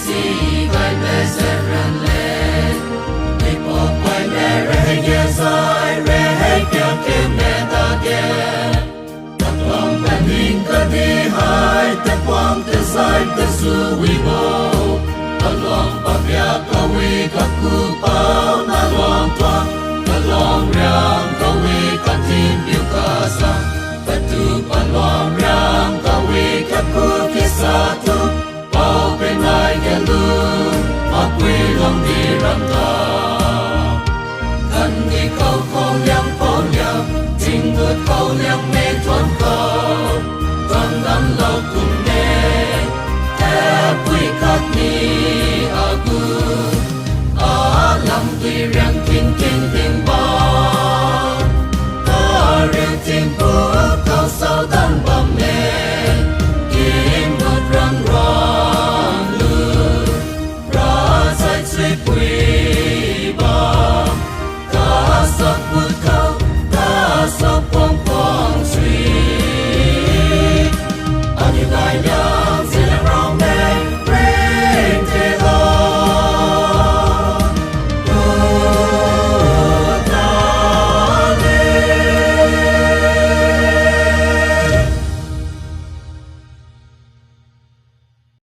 si gai me zeran le ni po pai me re ye sai re pia ke me ta ge ta long ta ning ka di hai ta quang ta sai ta su wi bo ta long pa pia ka wi ka ku pao na long tua ta long riang ka wi ka tin piu ka sa ta tu pa long riang ka wi ka ku ki sa tu pao pe nai ke lu ma quy long di ram ta kan đi câu khom liang phó liang chính vượt câu liang mê thuần câu toàn đắm lâu cùng mê ta quy khắc ni